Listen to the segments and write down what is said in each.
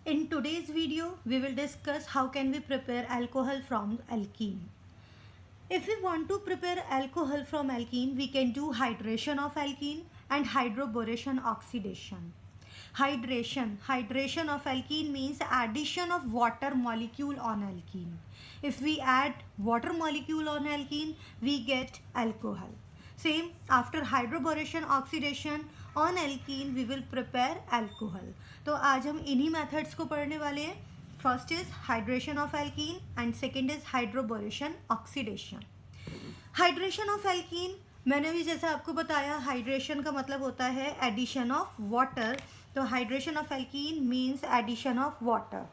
In today's video, we will discuss how can we prepare alcohol from alkene. If we want to prepare alcohol from alkene, we can do hydration of alkene and hydroboration oxidation. Hydration of alkene means addition of water molecule on alkene. If we add water molecule on alkene, we get alcohol. Same after hydroboration oxidation on alkene we will prepare alcohol. तो आज हम इन्हीं methods को पढ़ने वाले हैं. First is hydration of alkene and second is hydroboration oxidation. Hydration of alkene मैंने भी जैसा आपको बताया हाइड्रेशन का मतलब होता है एडिशन ऑफ वाटर. तो hydration of alkene means addition of water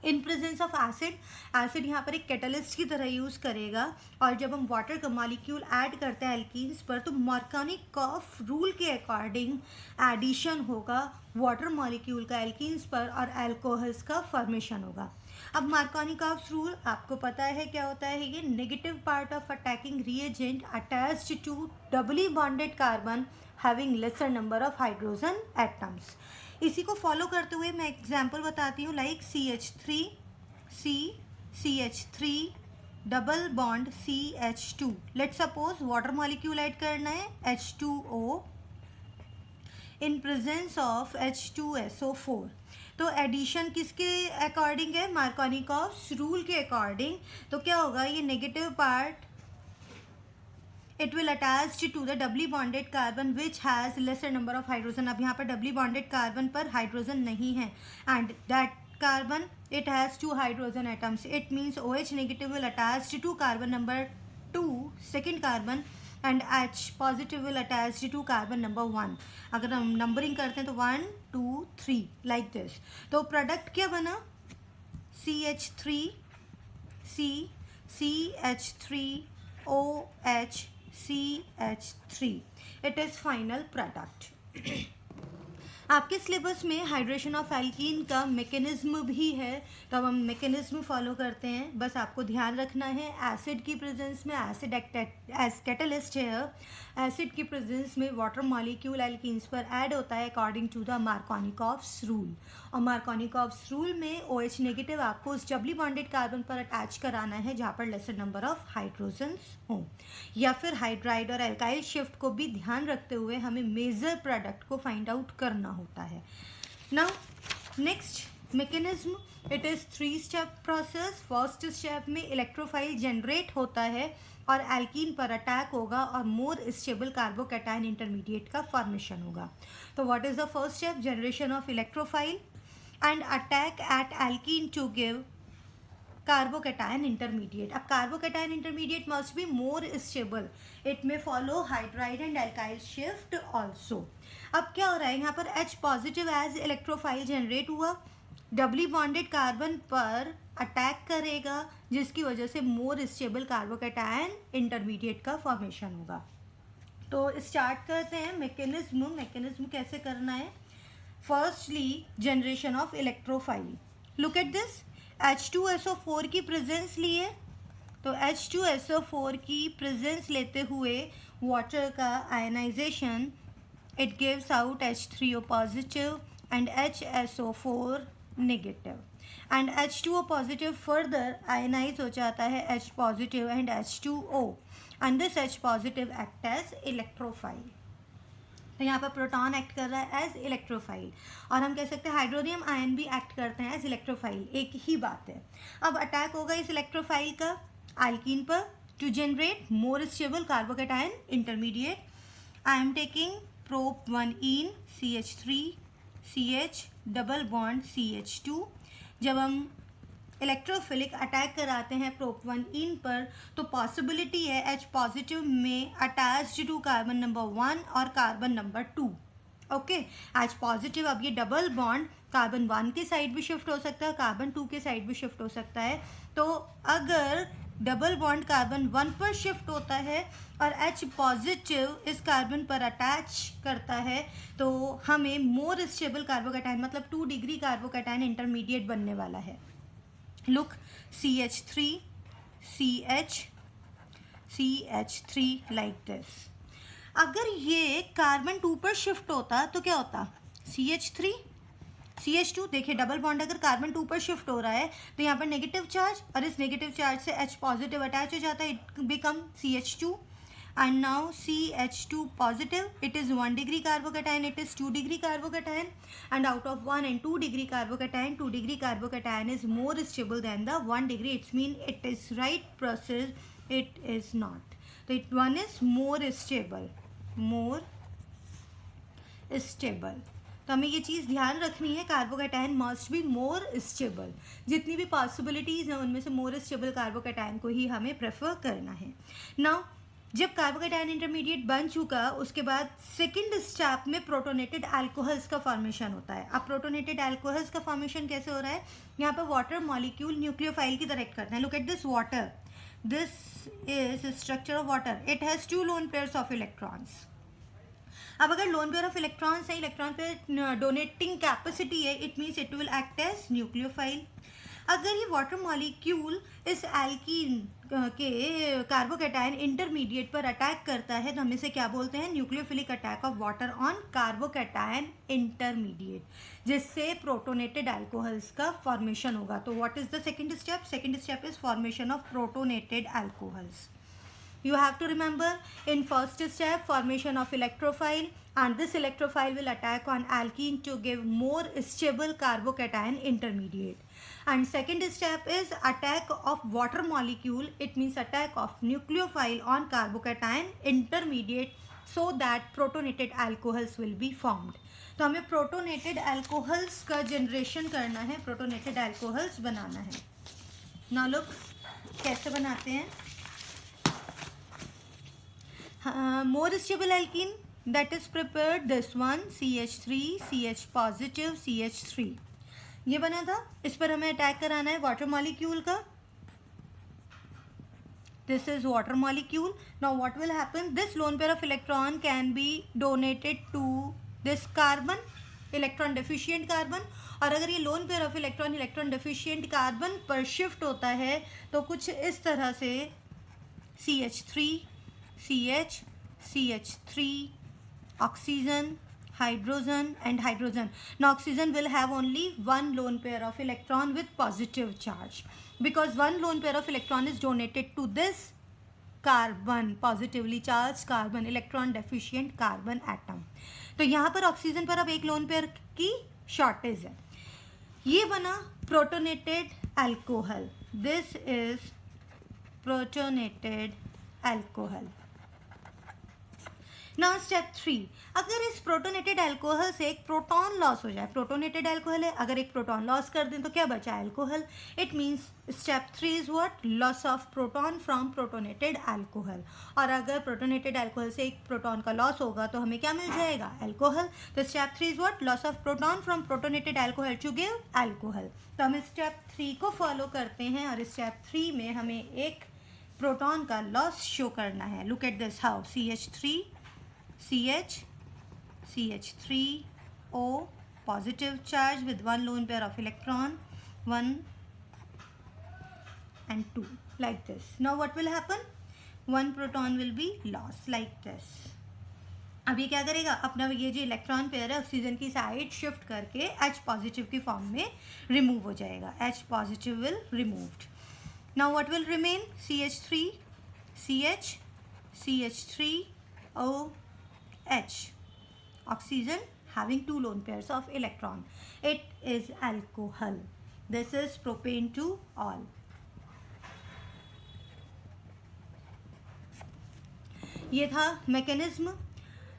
in presence of acid. Acid यहाँ पर एक कैटलिस्ट की तरह यूज़ करेगा और जब हम वाटर का मॉलिक्यूल ऐड करते हैं एल्कीन्स पर तो मार्कोनिकॉफ रूल के अकॉर्डिंग एडिशन होगा वाटर मॉलिक्यूल का एल्कीन्स पर और अल्कोहल्स का फॉर्मेशन होगा. अब मार्कोनिकॉफ रूल आपको पता है क्या होता है. ये negative part of attacking reagent attached to doubly bonded carbon having lesser number of hydrogen atoms. इसी को फॉलो करते हुए मैं एग्जाम्पल बताती हूँ like CH3 CH3 double bond CH2. Let suppose water molecule add करना है H2O in presence of H2SO4. तो एडिशन किसके अकॉर्डिंग है मार्कोनिकॉफ रूल के अकॉर्डिंग. तो क्या होगा ये negative part it will attach to the doubly bonded carbon which has lesser number of hydrogen. अब यहाँ पर doubly bonded carbon पर hydrogen नहीं है and that carbon it has 2 hydrogen atoms. It means OH negative will attach to carbon number 2 second carbon and H positive will attach to carbon number 1. अगर हम numbering करते हैं तो 1 2 3 like this. तो product क्या बना CH3 CH3OH CH3. It is final product. आपके syllabus में हाइड्रेशन ऑफ एल्कीन का मैकेनिज्म भी है तो अब हम मैकेनिज्म फॉलो करते हैं. बस आपको ध्यान रखना है एसिड की प्रेजेंस में एसिड एज कैटलिस्ट है. एसिड की प्रेजेंस में वाटर मॉलिक्यूल एल्कीन्स पर ऐड होता है according to the Markovnikov's rule. और मार्कोनिकॉफ्स रूल में OH नेगेटिव आपको उस डबली बॉन्डेड कार्बन पर अटैच कराना है जहाँ पर लेसर नंबर ऑफ हाइड्रोजन्स हों. या फिर हाइड्राइड और एल्काइल शिफ्ट को भी ध्यान रखते हुए हमें मेजर प्रोडक्ट को फाइंड आउट करना होता है. Now next mechanism it is 3 step process. First step में इलेक्ट्रोफाइल जनरेट होता है और एल्कीन पर अटैक होगा और मोर स्टेबल कार्बोकैटायन इंटरमीडिएट का फॉर्मेशन होगा. तो what is the first step generation of electrophile and attack at alkene to give carbocation intermediate. अब carbocation intermediate must be more stable. It में follow hydride and alkyl shift also. अब क्या हो रहा है यहाँ पर H positive as electrophile generate हुआ डबली बॉन्डेड कार्बन पर अटैक करेगा जिसकी वजह से मोर स्टेबल कार्बोकैटायन इंटरमीडिएट का फॉर्मेशन होगा. तो स्टार्ट करते हैं मैकेनिज्म कैसे करना है. Firstly generation of electrophile. Look at this H2SO4 की प्रेजेंस लिए तो H2SO4 की प्रेजेंस लेते हुए वाटर का ionisation it gives out H3O positive and HSO4 negative and H2O positive further ionise हो जाता है H positive and H2O and this H positive act as electrophile. तो यहाँ पर प्रोटॉन एक्ट कर रहा है एज इलेक्ट्रोफाइल और हम कह सकते हैं हाइड्रोनियम आयन भी एक्ट करते हैं एज इलेक्ट्रोफाइल. एक ही बात है. अब अटैक होगा इस इलेक्ट्रोफाइल का एल्कीन पर to generate more stable carbocation intermediate. I am taking prop 1 ene CH3 CH double bond CH2. जब हम इलेक्ट्रोफिलिक अटैक कराते हैं प्रोप 1 इन पर तो पॉसिबिलिटी है H पॉजिटिव में अटैच्ड टू कार्बन नंबर 1 और carbon number 2. Okay H positive अब ये डबल बॉन्ड कार्बन 1 के साइड भी शिफ्ट हो सकता है कार्बन 2 के साइड भी शिफ्ट हो सकता है. तो अगर डबल बॉन्ड कार्बन 1 पर शिफ्ट होता है और H पॉजिटिव इस कार्बन पर अटैच करता है तो हमें मोर स्टेबल कार्बोकैटायन मतलब 2 डिग्री कार्बोकैटायन इंटरमीडिएट बनने वाला है. Look CH3 CH3 like this. अगर ये कार्बन 2 पर शिफ्ट होता तो क्या होता CH3 CH2 देखिए डबल बॉन्ड अगर कार्बन 2 पर शिफ्ट हो रहा है तो यहाँ पर नेगेटिव चार्ज और इस नेगेटिव चार्ज से H पॉजिटिव अटैच हो जाता है, it become CH2 and now CH2 positive, it is 1 degree carbocation, it is 2 degree carbocation, and out of 1 and 2 degree carbocation, 2 degree carbocation is more stable than the 1 degree. It means it is right process, it is not. So it one is more stable, more stable. तो हमें ये चीज़ ध्यान रखनी है, carbocation must be more stable. जितनी भी possibilities हैं उनमें से मोर स्टेबल कार्बोकैटायन को ही हमें प्रेफर करना है. नाउ जब कार्बोकैटायन इंटरमीडिएट बन चुका उसके बाद सेकंड स्टेप में प्रोटोनेटेड अल्कोहल्स का फॉर्मेशन होता है. अब प्रोटोनेटेड अल्कोहल्स का फॉर्मेशन कैसे हो रहा है, यहाँ पर वाटर मॉलिक्यूल न्यूक्लियोफाइल की तरह एक्ट करते हैं. Look at this water, this is structure of water, it has 2 lone pairs of electrons. अब अगर लोन पेयर ऑफ इलेक्ट्रॉन्स है, इलेक्ट्रॉन पे डोनेटिंग कैपेसिटी है, it means it will act as nucleophile. अगर ये वाटर मॉलिक्यूल इस alkene के carbocation intermediate पर अटैक करता है तो हम इसे क्या बोलते हैं, nucleophilic attack of water on carbocation intermediate, जिससे प्रोटोनेटेड अल्कोहल्स का फॉर्मेशन होगा. तो what is the second step, second step is formation of protonated alcohols. You have to remember in first step formation of electrophile, and this electrophile will attack on alkene to give more stable carbocation intermediate. And second step is attack of water molecule, it means attack of nucleophile on carbocation intermediate so that protonated alcohols will be formed. तो हमें protonated alcohols का generation करना है, protonated alcohols बनाना है. Now look कैसे बनाते हैं. More stable alkene that is prepared, this one CH3, CH positive, CH3 ये बना था. इस पर हमें अटैक कराना है वाटर मॉलिक्यूल का. This is water molecule. Now what will happen, this lone pair of electron can be donated to this carbon, electron deficient carbon. और अगर ये loan pair of electron electron deficient carbon पर shift होता है तो कुछ इस तरह से CH3, CH, CH3, oxygen, hydrogen and hydrogen. Now oxygen will have only one lone pair of electron with positive charge because one lone pair of electron is donated to this carbon, positively charged carbon, electron deficient carbon atom. तो यहाँ पर oxygen पर अब एक lone pair की shortage है. ये बना protonated alcohol. This is protonated alcohol. Now step 3, अगर इस प्रोटोनेटेड अल्कोहल से एक प्रोटॉन लॉस हो जाए, प्रोटोनेटेड अल्कोहल है, अगर एक प्रोटॉन लॉस कर दें तो क्या बचा, alcohol. It means step 3 is what, loss of proton from protonated alcohol. और अगर प्रोटोनेटेड अल्कोहल से एक प्रोटॉन का लॉस होगा तो हमें क्या मिल जाएगा, अल्कोहल. तो step 3 is what, loss of proton from protonated alcohol to give alcohol. तो हम स्टेप 3 को फॉलो करते हैं और स्टेप 3 में हमें एक प्रोटॉन का लॉस शो करना है. Look at this how, CH3, CH, CH3O positive charge with one lone pair of electron, 1 and 2 like this. Now what will happen, one proton will be lost like this. अब ये क्या करेगा, अपना ये जो electron pair है oxygen की side shift करके H पॉजिटिव की फॉर्म में रिमूव हो जाएगा. H positive will removed. Now what will remain, CH3, CH, CH3O H, oxygen having 2 lone pairs of electron. It is alcohol. This is propane to all. ये था mechanism.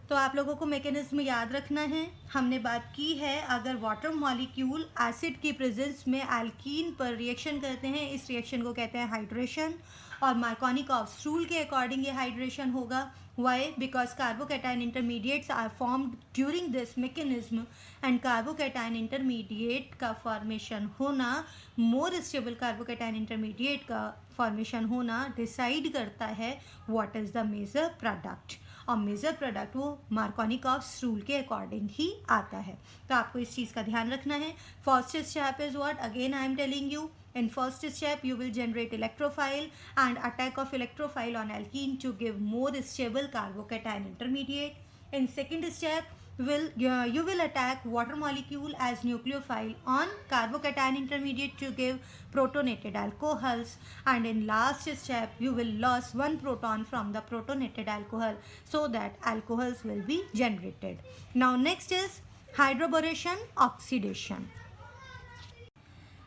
तो आप लोगों को मैकेनिज्म याद रखना है. हमने बात की है अगर वाटर मॉलिक्यूल एसिड की प्रेजेंस में एल्कीन पर रिएक्शन करते हैं, इस रिएक्शन को कहते हैं हाइड्रेशन. और मार्कोनिकॉफ्स रूल के अकॉर्डिंग ये हाइड्रेशन होगा. Why? Because carbocation intermediates are formed during this mechanism and carbocation intermediate का formation होना, more stable carbocation intermediate का formation होना decide करता है what is the major product. और मेजर प्रोडक्ट वो मार्कोनिकॉफ्स रूल के अकॉर्डिंग ही आता है. तो आपको इस चीज़ का ध्यान रखना है. First step is what, again I am telling you, in first step you will generate electrophile and attack of electrophile on alkene to give more stable carbocation intermediate. In second step you will attack water molecule as nucleophile on carbocation intermediate to give protonated alcohols, and in last step you will lose one proton from the protonated alcohol so that alcohols will be generated. Now next is hydroboration oxidation.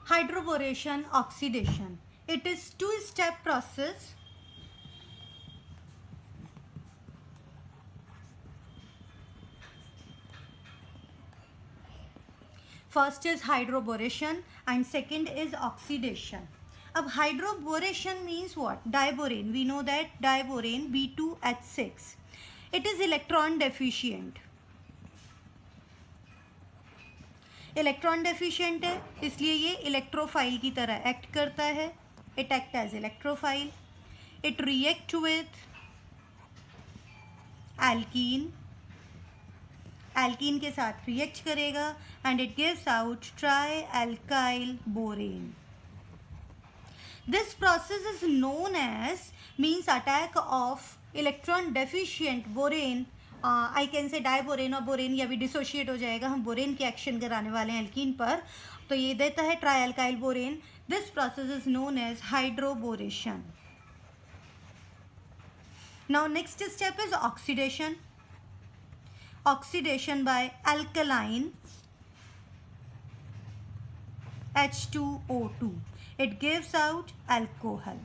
Hydroboration oxidation. It is two-step process. First is hydroboration and second is oxidation. अब hydroboration means what? Diborane. We know that diborane B2H6. It is electron deficient. Electron deficient है इसलिए ये electrophile की तरह act करता है. It act as electrophile. It react with alkene. Alkene के साथ रिएक्ट करेगा and it gives out tri alkyl borane. This process is known as means attack of electron deficient borane. I can say diborane और borane ये अभी dissociate हो जाएगा. हम borane की एक्शन कराने वाले हैं एल्कीन पर, तो ये देता है tri alkyl borane. This process is known as hydroboration. Now next step is oxidation. Oxidation by alkaline H2O2. It gives out alcohol.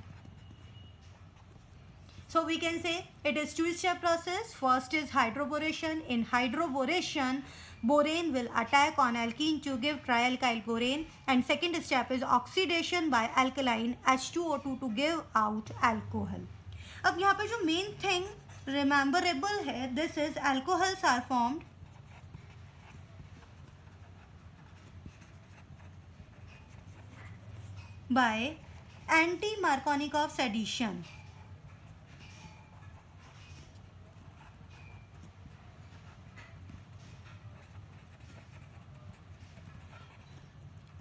So we can say it is two-step process. First is hydroboration. In hydroboration, borane will attack on alkene to give trialkyl borane, and second step is oxidation by alkaline H2O2 to give out alcohol. अब यहाँ पे जो main thing rememberable है, this is alcohols are formed by anti-Markovnikov's addition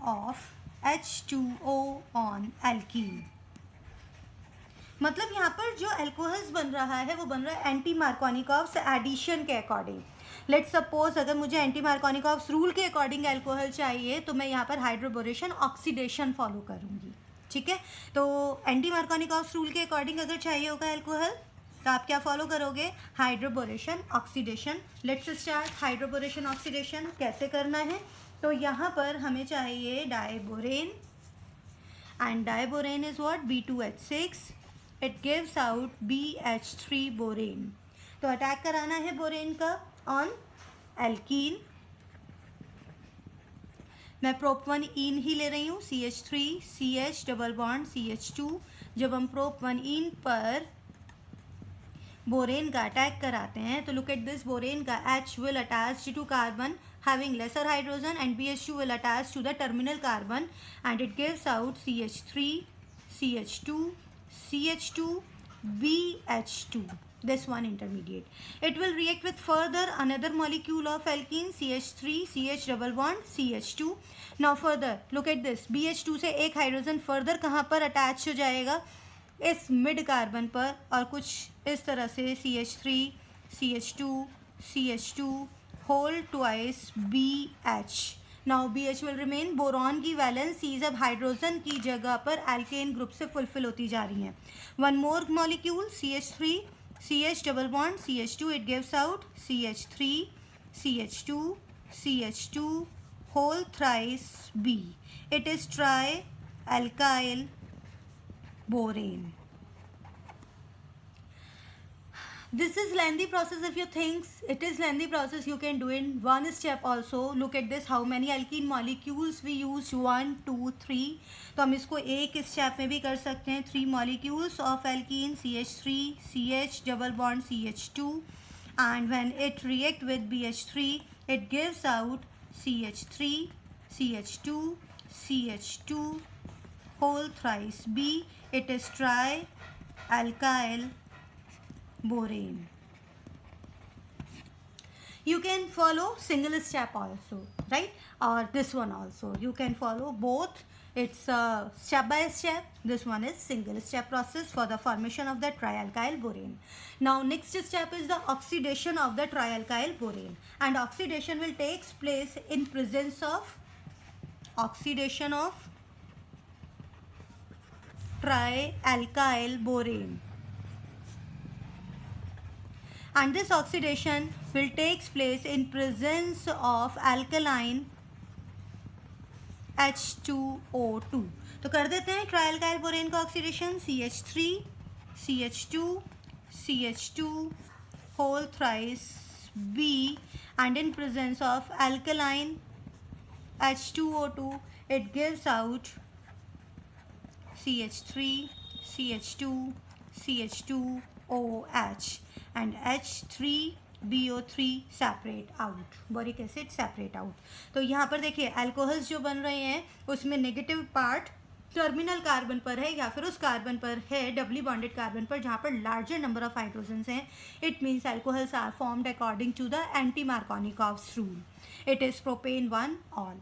of H2O on alkene. मतलब यहाँ पर जो alcohols बन रहा है वो बन रहा है एंटी मार्कोनिकॉव्स एडिशन के अकॉर्डिंग. लेट्स सपोज अगर मुझे एंटी मार्कोनिकॉव्स रूल के अकॉर्डिंग अल्कोहल चाहिए तो मैं यहाँ पर हाइड्रोबोरेशन ऑक्सीडेशन फॉलो करूँगी. ठीक है, तो एंटी मार्कोनिकॉव्स रूल के अकॉर्डिंग अगर चाहिए होगा अल्कोहल तो आप क्या फॉलो करोगे? Hydroboration oxidation. Let's start hydroboration oxidation. कैसे करना है? तो यहाँ पर हमें चाहिए diborane and diborane is what? B2H6. It gives out BH3 borane. तो अटैक कराना है बोरेन का ऑन एल्कीन. मैं प्रोप 1 इन ही ले रही हूँ. CH3 CH double bond CH2. जब हम प्रोप 1 इन पर बोरेन का अटैक कराते हैं तो लुक एट दिस. बोरेन का H will attach to carbon having lesser hydrogen and BH2 will attach to the terminal carbon and it gives out CH3 CH2 CH2 BH2, this one intermediate. It will react with further another molecule of alkene CH3 CH double bond CH2. Now further look at this. BH2 से एक hydrogen further कहाँ पर attach हो जाएगा? इस mid carbon पर, और कुछ इस तरह से CH3 CH2 CH2 whole twice BH. Now BH will remain. Boron की वैलेंस सीज अब हाइड्रोजन की जगह पर एल्केन ग्रुप से फुलफिल होती जा रही हैं. One more molecule CH3 CH double bond CH2. It gives out CH3 CH2 CH2 whole thrice B. It is tri-alkyl borane. This is lengthy process. If you think it is lengthy process, you can do in one step also. Look at this. How many alkene molecules we used? 1 2 3. तो हम इसको एक step में भी कर सकते हैं. 3 molecules of alkene CH3 CH double bond CH2, and when it react with BH3 it gives out CH3 CH2 CH2 whole thrice B. It is tri-alkyl borane. You can follow single step also, right? Or this one also. You can follow both. It's step by step. This one is single step process for the formation of the trialkyl borane. Now next step is the oxidation of the trialkyl borane, and oxidation will take place in presence of oxidation of trialkyl borane, and this oxidation will take place in presence of alkaline H2O2. तो कर देते हैं ट्रायलकाइल borane का oxidation, CH3 CH2 CH2 whole thrice B, and in presence of alkaline H2O2 it gives out CH3 CH2 CH2OH and H3BO3 separate out, boric acid separate out. तो यहाँ पर देखिए alcohols जो बन रहे हैं उसमें नेगेटिव पार्ट टर्मिनल कार्बन पर है या फिर उस कार्बन पर है, डबली बॉन्डेड कार्बन पर, जहाँ पर लार्जर नंबर ऑफ हाइड्रोजन्स हैं. It means alcohols are formed according to the anti Markovnikov's rule. It is propane 1 ol.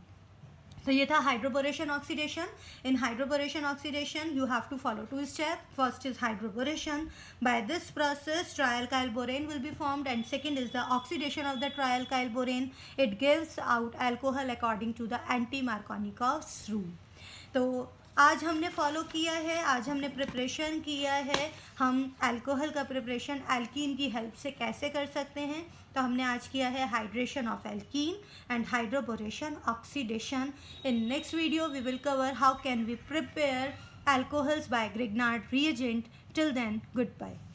तो ये था hydroboration oxidation. In hydroboration oxidation you have to follow 2 step. First is hydroboration. By this process trialkyl borane will be formed, and second is the oxidation of the trialkyl borane. It gives out alcohol according to the anti Markovnikov's rule. तो आज हमने follow किया है, आज हमने preparation किया है हम अल्कोहल का प्रिपरेशन एल्कीन की हेल्प से कैसे कर सकते हैं. तो हमने आज किया है hydration of alkene and hydroboration oxidation. In next video we will cover how can we prepare alcohols by Grignard reagent. Till then, goodbye.